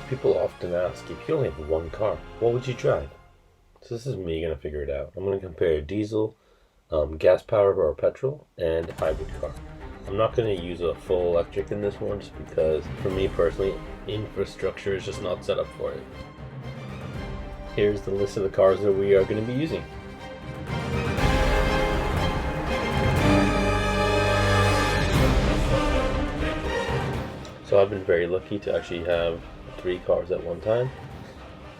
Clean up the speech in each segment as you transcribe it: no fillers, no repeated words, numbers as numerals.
People often ask, if you only have one car, what would you drive? So this is me gonna figure it out. I'm gonna compare diesel, gas powered or petrol, and hybrid car. I'm not gonna use a full electric in this one just because, for me personally, infrastructure is just not set up for it. Here's the list of the cars that we are gonna be using. So I've been very lucky to actually have 3 cars at one time.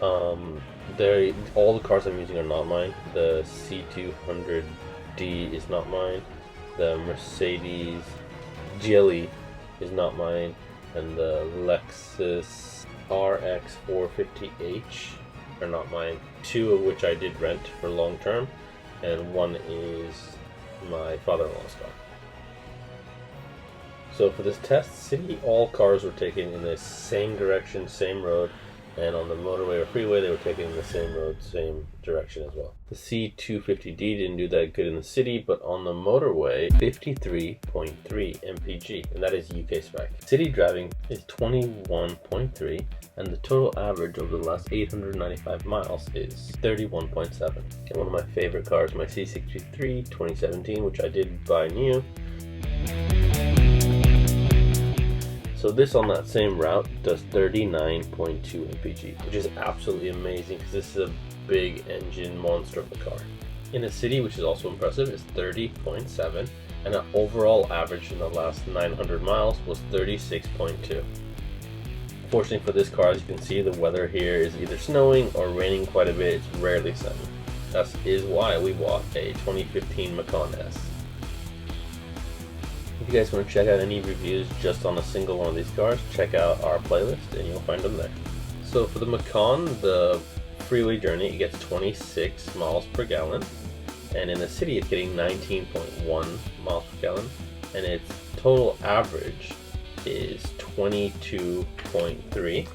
All the cars I'm using are not mine. The C200D is not mine. The Mercedes GLE is not mine, and the Lexus RX 450h are not mine. 2 of which I did rent for long term, and 1 is my father-in-law's car. So for this test city, all cars were taken in the same direction, same road, and on the motorway or freeway they were taken in the same road, same direction as well. The C250D didn't do that good in the city, but on the motorway, 53.3 mpg, and that is UK spec. City driving is 21.3, and the total average over the last 895 miles is 31.7. And one of my favorite cars, my C63 2017, which I did buy new. So this on that same route does 39.2 mpg, which is absolutely amazing because this is a big engine monster of a car. In a city, which is also impressive, is 30.7, and an overall average in the last 900 miles was 36.2. Fortunately for this car, as you can see, the weather here is either snowing or raining quite a bit. It's rarely sunny. That is why we bought a 2015 Macan S. If you guys want to check out any reviews just on a single one of these cars, check out our playlist and you'll find them there. So for the Macan, the freeway journey, it gets 26 miles per gallon, and in the city it's getting 19.1 miles per gallon, and its total average is 22.3.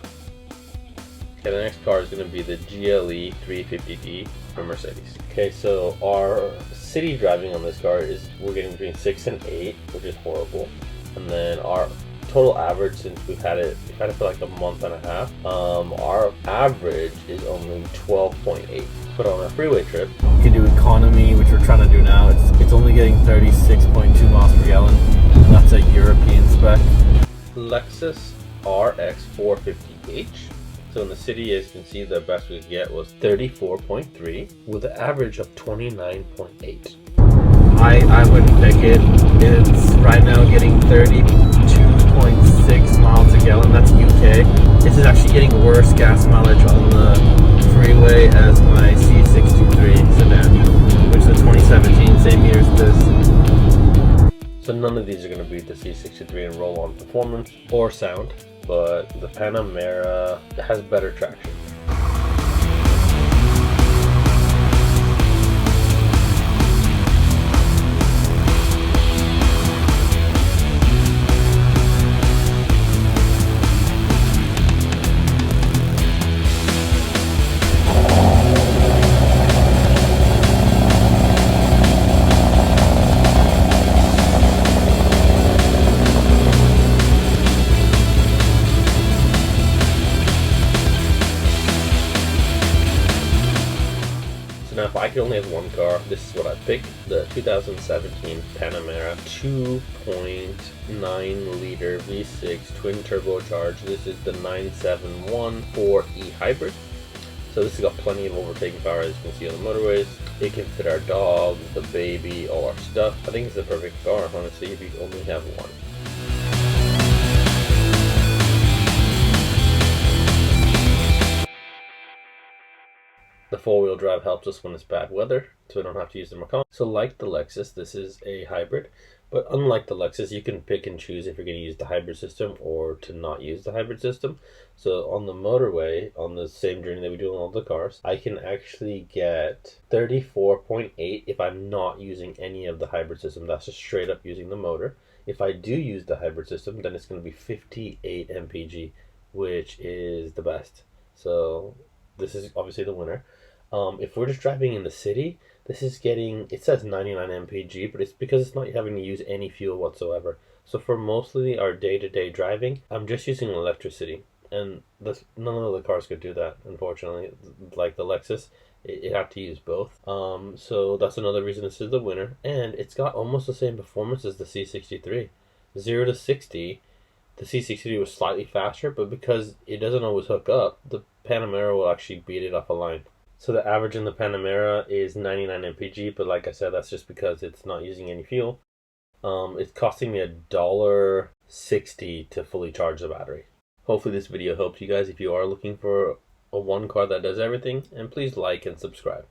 Okay, the next car is going to be the GLE 350D from Mercedes. Okay, so our city driving on this car is, we're getting between 6 and 8, which is horrible. And then our total average, since we've had it for like a month and a half, our average is only 12.8. But on a freeway trip, you can do economy, which we're trying to do now. It's only getting 36.2 miles per gallon. That's a European spec. Lexus RX 450h. So in the city, as you can see, the best we could get was 34.3 with an average of 29.8. I wouldn't pick it. It's right now getting 32.6 miles a gallon. That's UK. This is actually getting worse gas mileage on the freeway as my C63 sedan, which is a 2017, same year as this. So none of these are going to beat the C63 in roll-on performance or sound, but the Panamera has better traction. Now if I could only have one car, this is what I'd pick. The 2017 Panamera 2.9 liter V6 twin turbocharged. This is the 971 4E hybrid. So this has got plenty of overtaking power, as you can see on the motorways. It can fit our dog, the baby, all our stuff. I think it's the perfect car, honestly, if you only have one. The 4-wheel drive helps us when it's bad weather, so we don't have to use the Macan. So like the Lexus, this is a hybrid, but unlike the Lexus, you can pick and choose if you're going to use the hybrid system or to not use the hybrid system. So on the motorway, on the same journey that we do on all the cars, I can actually get 34.8 if I'm not using any of the hybrid system. That's just straight up using the motor. If I do use the hybrid system, then it's going to be 58 mpg, which is the best. So this is obviously the winner. If we're just driving in the city, this is getting, it says 99 mpg, but it's because it's not having to use any fuel whatsoever. So for mostly our day-to-day driving, I'm just using electricity. and none of the cars could do that, unfortunately. Like the Lexus, it had to use both. So that's another reason this is the winner, and it's got almost the same performance as the C63. 0 to 60, the C63 was slightly faster, but because it doesn't always hook up, the Panamera will actually beat it off a line. So the average in the Panamera is 99 mpg, but like I said, that's just because it's not using any fuel. It's costing me $1.60 to fully charge the battery. Hopefully this video helps you guys if you are looking for a one car that does everything, and please like and subscribe.